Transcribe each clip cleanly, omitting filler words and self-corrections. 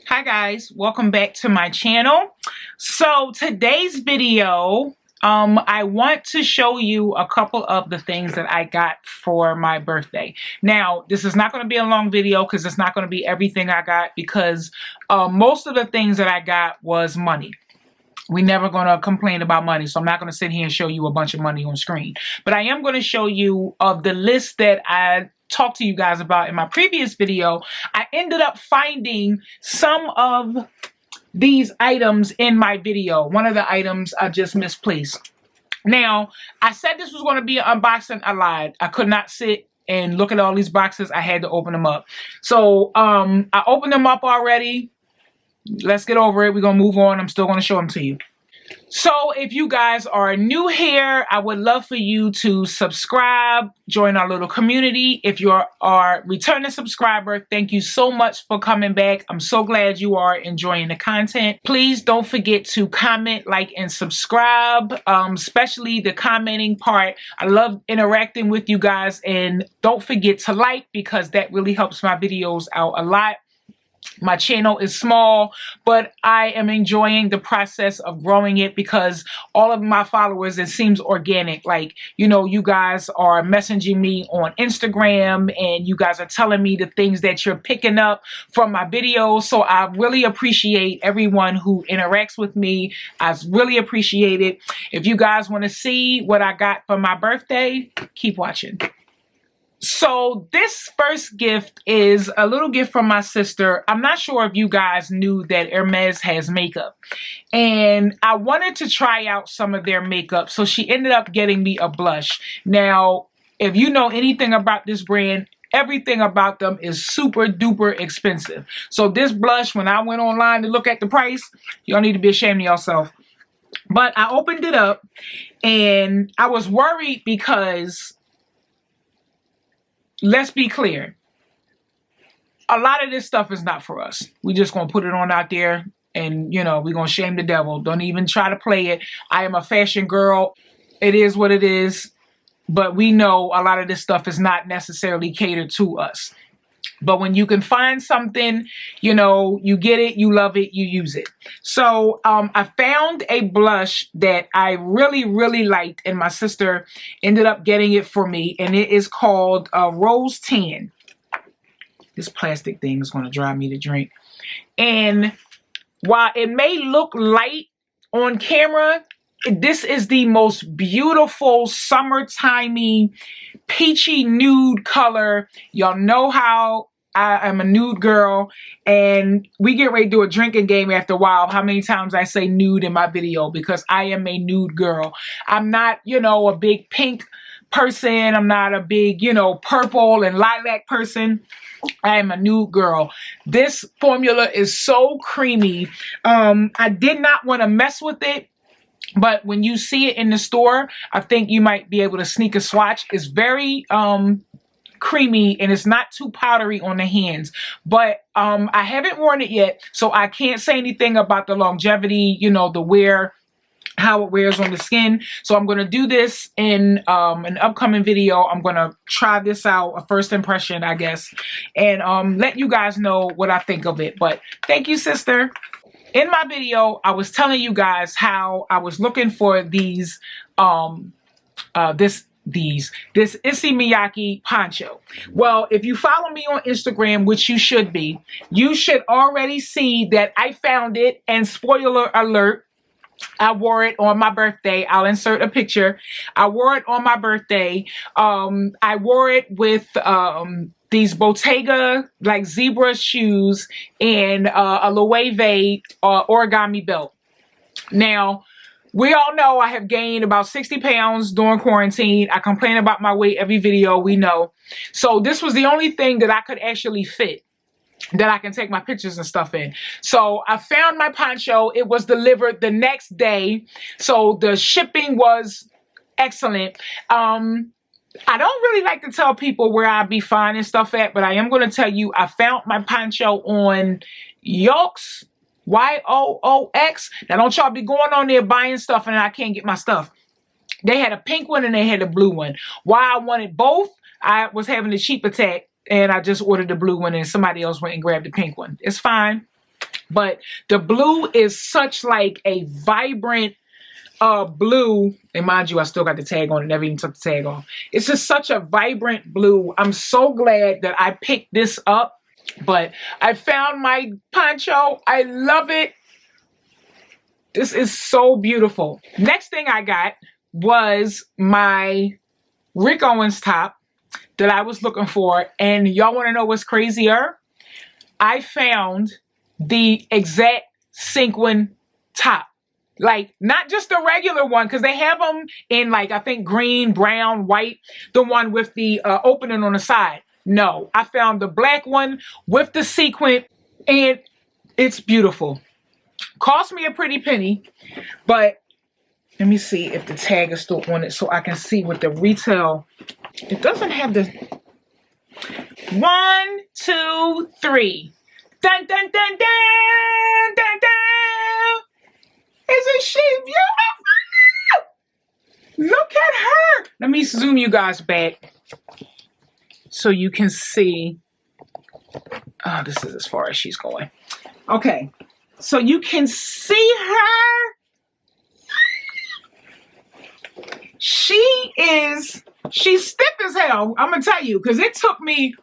Hi guys, welcome back to my channel. So today's video, I want to show you a couple of the things that I got for my birthday. Now, this is not going to be a long video because it's not going to be everything I got because most of the things that I got was money. We're never going to complain about money, so I'm not going to sit here and show you a bunch of money on screen. But I am going to show you of the list that I talked to you guys about in my previous video. I ended up finding some of these items in my video. One of the items I just misplaced. Now, I said this was going to be an unboxing. I lied. I could not sit and look at all these boxes. I had to open them up. So, I opened them up already. Let's get over it. We're going to move on. I'm still going to show them to you. So if you guys are new here, I would love for you to subscribe, join our little community. If you are a returning subscriber, thank you so much for coming back. I'm so glad you are enjoying the content. Please don't forget to comment, like, and subscribe, especially the commenting part. I love interacting with you guys, and don't forget to like because that really helps my videos out a lot. My channel is small, but I am enjoying the process of growing it because all of my followers, it seems organic. Like, you know, you guys are messaging me on Instagram and you guys are telling me the things that you're picking up from my videos. So I really appreciate everyone who interacts with me. I really appreciate it. If you guys want to see what I got for my birthday, keep watching. So this first gift is a little gift from my sister. I'm not sure if you guys knew that Hermes has makeup. And I wanted to try out some of their makeup. So she ended up getting me a blush. Now, if you know anything about this brand, everything about them is super duper expensive. So this blush, when I went online to look at the price, y'all need to be ashamed of yourself. But I opened it up and I was worried because, let's be clear, a lot of this stuff is not for us. We just gonna put it on out there and, you know, we're gonna shame the devil. Don't even try to play it. I am a fashion girl. It is what it is. But we know a lot of this stuff is not necessarily catered to us. But when you can find something, you know, you get it, you love it, you use it. So I found a blush that I really, really liked, and my sister ended up getting it for me, and it is called Rose Tan. This plastic thing is going to drive me to drink. And while it may look light on camera, this is the most beautiful summertimey peachy nude color. Y'all know how I am a nude girl, and we get ready to do a drinking game after a while. How many times I say nude in my video, because I am a nude girl. I'm not, you know, a big pink person. I'm not a big, you know, purple and lilac person. I am a nude girl. This formula is so creamy. I did not want to mess with it. But when you see it in the store, I think you might be able to sneak a swatch. It's very creamy and it's not too powdery on the hands. But I haven't worn it yet, so I can't say anything about the longevity, you know, the wear, how it wears on the skin. So I'm going to do this in an upcoming video. I'm going to try this out, a first impression, I guess, and let you guys know what I think of it. But thank you, sister. In my video, I was telling you guys how I was looking for these, this Issey Miyake poncho. Well, if you follow me on Instagram, which you should be, you should already see that I found it, and spoiler alert, I wore it on my birthday. I'll insert a picture. I wore it on my birthday. I wore it with these Bottega, like zebra shoes, and a Loewe origami belt. Now, we all know I have gained about 60 pounds during quarantine. I complain about my weight every video, we know. So this was the only thing that I could actually fit, that I can take my pictures and stuff in. So I found my poncho. It was delivered the next day. So the shipping was excellent. I don't really like to tell people where I be finding stuff at, but I am going to tell you I found my poncho on Yoox, Y-O-O-X. Now don't y'all be going on there buying stuff and I can't get my stuff. They had a pink one and they had a blue one. Why I wanted both, I was having a cheap attack and I just ordered the blue one and somebody else went and grabbed the pink one. It's fine. But the blue is such like a vibrant blue. And mind you, I still got the tag on it. Never even took the tag off. It's just such a vibrant blue. I'm so glad that I picked this up. But I found my poncho. I love it. This is so beautiful. Next thing I got was my Rick Owens top that I was looking for. And y'all want to know what's crazier? I found the exact sequin top. Like, not just the regular one, because they have them in, like, I think green, brown, white, the one with the opening on the side. No, I found the black one with the sequin, and it's beautiful. Cost me a pretty penny, but let me see if the tag is still on it so I can see what the retail. It doesn't have the 1, 2, 3. Dun dun dun dun dun dun. Isn't she beautiful? Look at her. Let me zoom you guys back so you can see. Oh, this is as far as she's going. Okay. So you can see her. She's stiff as hell. I'm going to tell you, because it took me,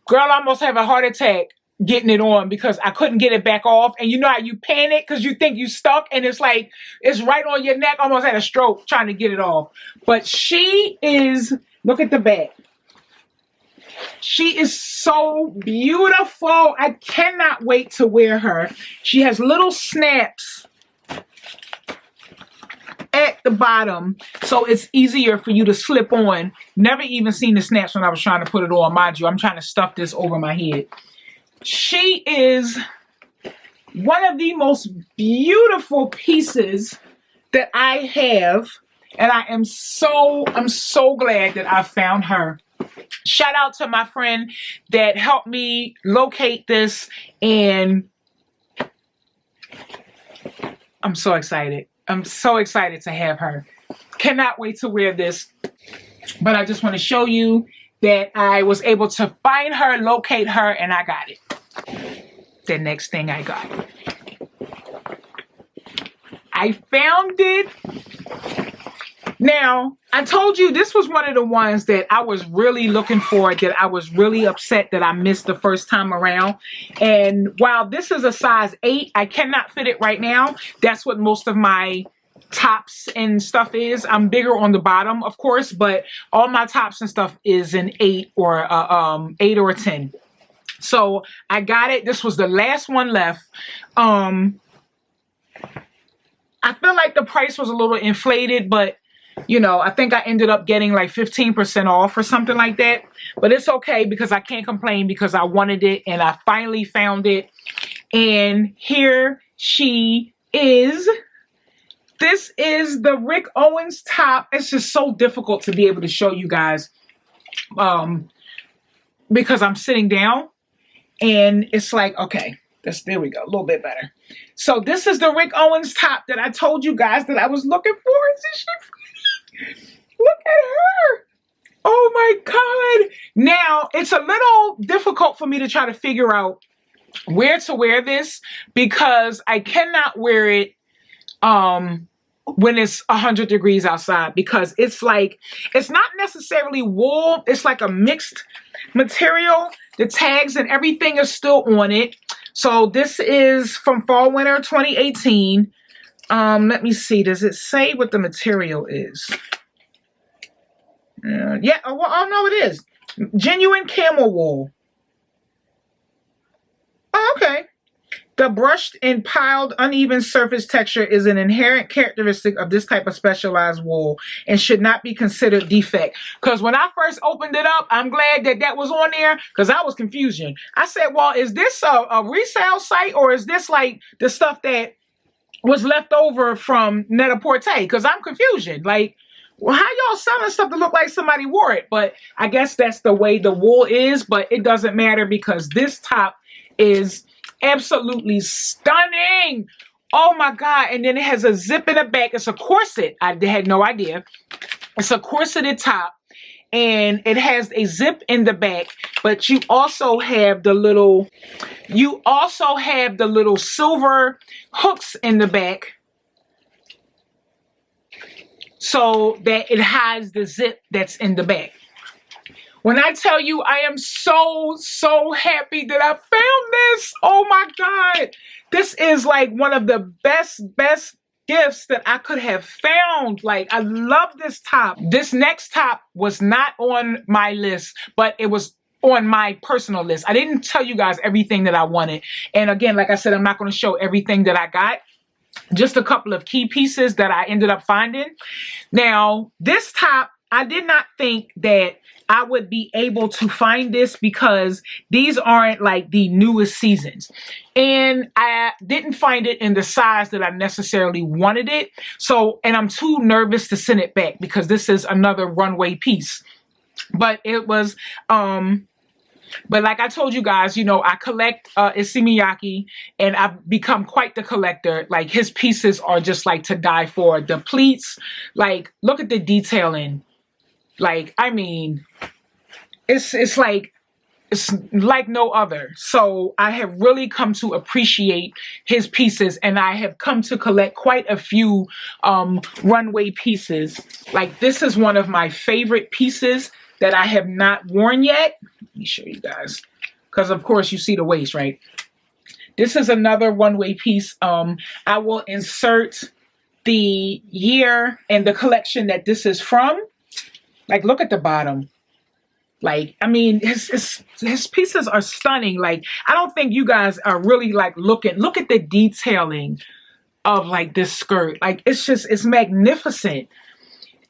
girl, I almost have a heart attack getting it on because I couldn't get it back off. And you know how you panic because you think you stuck and it's like, it's right on your neck. Almost had a stroke trying to get it off. But she is, look at the back. She is so beautiful. I cannot wait to wear her. She has little snaps at the bottom, so it's easier for you to slip on. Never even seen the snaps when I was trying to put it on. Mind you, I'm trying to stuff this over my head. She is one of the most beautiful pieces that I have, and I'm so glad that I found her. Shout out to my friend that helped me locate this, and I'm so excited. I'm so excited to have her. Cannot wait to wear this. But I just want to show you that I was able to find her, locate her, and I got it. The next thing I got. I found it. Now, I told you this was one of the ones that I was really looking for, that I was really upset that I missed the first time around. And while this is a size 8, I cannot fit it right now. That's what most of my tops and stuff is. I'm bigger on the bottom, of course, but all my tops and stuff is an 8 or a 8 or a 10. So I got it. This was the last one left. I feel like the price was a little inflated, but you know, I think I ended up getting like 15% off or something like that. But it's okay because I can't complain because I wanted it and I finally found it. And here she is. This is the Rick Owens top. It's just so difficult to be able to show you guys because I'm sitting down and it's like, okay, there we go, a little bit better. So this is the Rick Owens top that I told you guys that I was looking for. Isn't she pretty? Look at her. Oh my God. Now, it's a little difficult for me to try to figure out where to wear this because I cannot wear it when it's 100 degrees outside because it's like, it's not necessarily wool. It's like a mixed material. The tags and everything is still on it. So this is from Fall Winter 2018. Let me see. Does it say what the material is? Yeah. Oh, no, it is. Genuine camel wool. Oh, okay. The brushed and piled uneven surface texture is an inherent characteristic of this type of specialized wool and should not be considered defect. Because when I first opened it up, I'm glad that that was on there because I was confusion. I said, well, is this a resale site or is this like the stuff that was left over from Net-a-Porter? Because I'm confusion. Like, well, how y'all selling stuff to look like somebody wore it? But I guess that's the way the wool is, but it doesn't matter because this top is absolutely stunning. Oh my God. And then it has a zip in the back. It's a corset. I had no idea. It's a corseted top. and it has a zip in the back, but you also have the little silver hooks in the back so that it hides the zip that's in the back. When I tell you, I am so happy that I found this. Oh my God. This is like one of the best gifts that I could have found. Like, I love this top. This next top was not on my list, but it was on my personal list. I didn't tell you guys everything that I wanted. And again, like I said, I'm not going to show everything that I got. Just a couple of key pieces that I ended up finding. Now, this top, I did not think that I would be able to find this because these aren't like the newest seasons. And I didn't find it in the size that I necessarily wanted it. So, and I'm too nervous to send it back because this is another runway piece. But it was, but like I told you guys, you know, I collect Issey Miyake, and I've become quite the collector. Like, his pieces are just like to die for. The pleats, like, look at the detailing. Like, I mean, it's like no other. So I have really come to appreciate his pieces, and I have come to collect quite a few runway pieces. Like, this is one of my favorite pieces that I have not worn yet. Let me show you guys, because of course you see the waist, right? This is another runway piece. I will insert the year and the collection that this is from. Like, look at the bottom. Like, I mean, his pieces are stunning. Like, I don't think you guys are really like look at the detailing of like this skirt. Like, it's magnificent.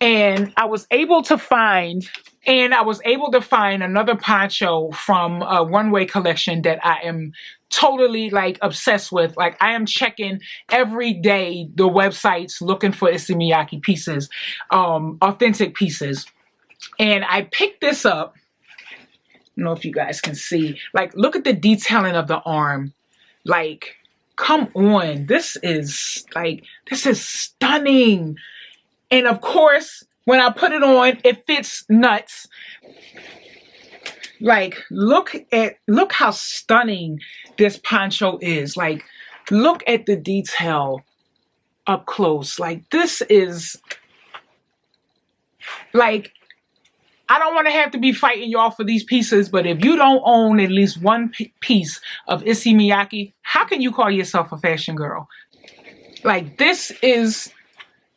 And I was able to find another poncho from a runway collection that I am totally like obsessed with. Like, I am checking every day the websites looking for Issey Miyake pieces, authentic pieces. And I picked this up. I don't know if you guys can see. Like, look at the detailing of the arm. Like, come on. This is stunning. And of course, when I put it on, it fits nuts. Like, look how stunning this poncho is. Like, look at the detail up close. Like, this is like, I don't want to have to be fighting y'all for these pieces, but if you don't own at least one piece of Issey Miyake, how can you call yourself a fashion girl? Like, this is,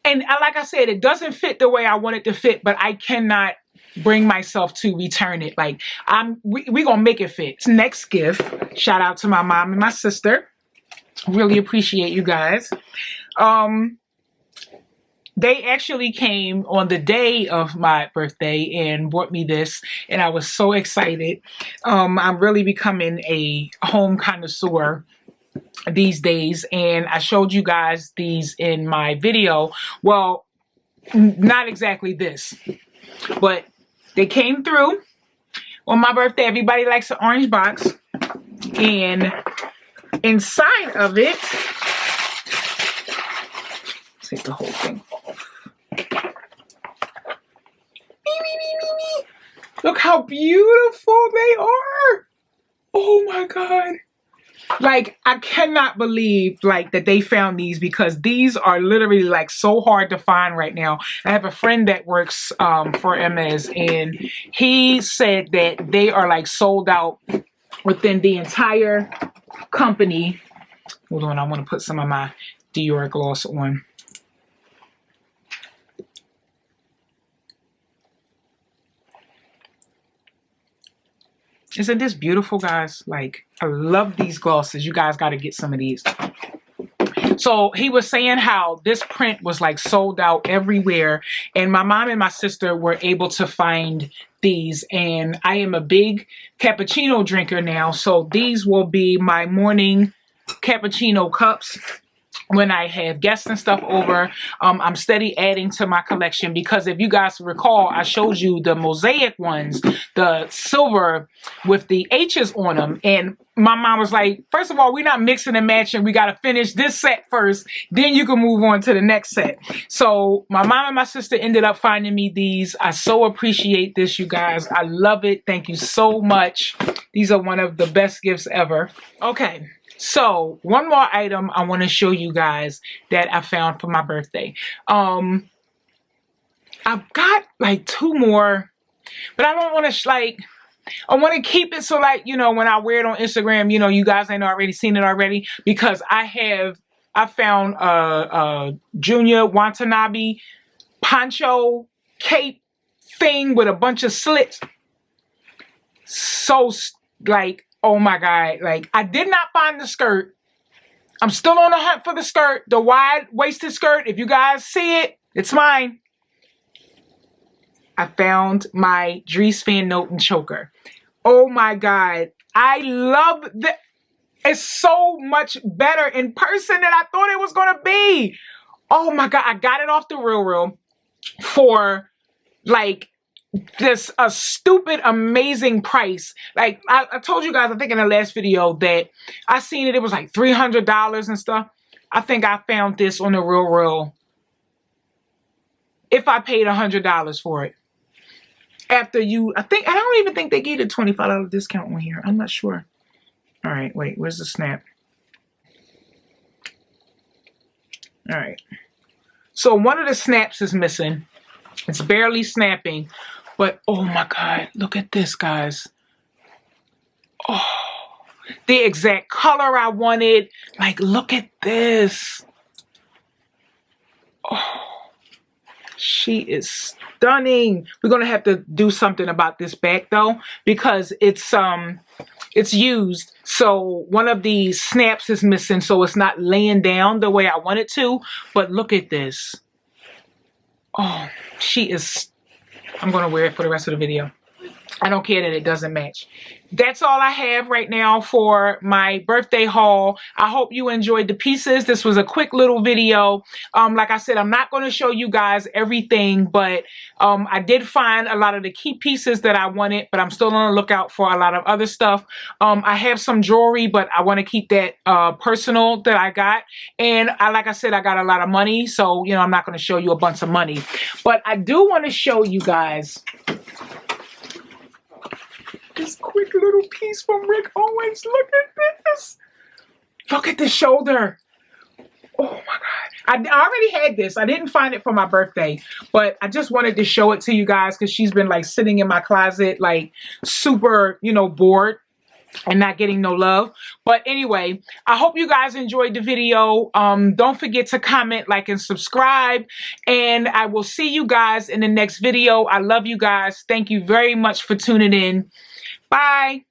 and like I said, it doesn't fit the way I want it to fit, but I cannot bring myself to return it. Like, we gonna make it fit. Next gift, shout out to my mom and my sister. Really appreciate you guys. They actually came on the day of my birthday and brought me this, and I was so excited. I'm really becoming a home connoisseur these days, and I showed you guys these in my video. Well, not exactly this, but they came through on my birthday. Everybody likes an orange box, and inside of it, take the whole thing off. Look how beautiful they are. Oh my God. Like, I cannot believe like that they found these, because these are literally like so hard to find right now. I have a friend that works for Hermes, and he said that they are like sold out within the entire company. Hold on, I want to put some of my Dior gloss on. Isn't this beautiful, guys? Like, I love these glosses. You guys got to get some of these. So he was saying how this print was like sold out everywhere, and my mom and my sister were able to find these, and I am a big cappuccino drinker now, so these will be my morning cappuccino cups. When I have guests and stuff over, I'm steady adding to my collection, because if you guys recall, I showed you the mosaic ones, the silver with the H's on them. And my mom was like, first of all, we're not mixing and matching. We got to finish this set first. Then you can move on to the next set. So my mom and my sister ended up finding me these. I so appreciate this, you guys. I love it. Thank you so much. These are one of the best gifts ever. Okay. So one more item I want to show you guys that I found for my birthday. I've got like 2 more, but I don't want to I want to keep it so like, you know, when I wear it on Instagram, you know, you guys ain't already seen it already, because I found a Junya Watanabe poncho cape thing with a bunch of slits. So like, oh my God, like I did not find the skirt. I'm still on the hunt for the skirt, the wide-waisted skirt. If you guys see it, it's mine. I found my Dries Van Noten choker. Oh my God. I love that. It's so much better in person than I thought it was going to be. Oh my God. I got it off the Real for like this a stupid, amazing price. Like I told you guys, I think in the last video that I seen it. It was like $300 and stuff. I think I found this on the Real. If I paid $100 for it. After you, I don't even think they gave a $25 discount on here. I'm not sure. All right, wait, where's the snap? All right. So one of the snaps is missing. It's barely snapping, but oh my God, look at this, guys. Oh, the exact color I wanted. Like, look at this. Oh. She is stunning. We're going to have to do something about this back though, because it's used. So one of the snaps is missing, so it's not laying down the way I want it to. But look at this. Oh, she is. I'm going to wear it for the rest of the video. I don't care that it doesn't match. That's all I have right now for my birthday haul. I hope you enjoyed the pieces. This was a quick little video. Like I said, I'm not going to show you guys everything, but I did find a lot of the key pieces that I wanted, but I'm still on the lookout for a lot of other stuff. I have some jewelry, but I want to keep that personal that I got. And like I said, I got a lot of money, so you know, I'm not going to show you a bunch of money. But I do want to show you guys this quick little piece from Rick Owens. Look at this. Look at the shoulder. Oh my God. I already had this. I didn't find it for my birthday, but I just wanted to show it to you guys because she's been like sitting in my closet, like super, you know, bored and not getting no love. But anyway, I hope you guys enjoyed the video. Don't forget to comment, like, and subscribe. And I will see you guys in the next video. I love you guys. Thank you very much for tuning in. Bye.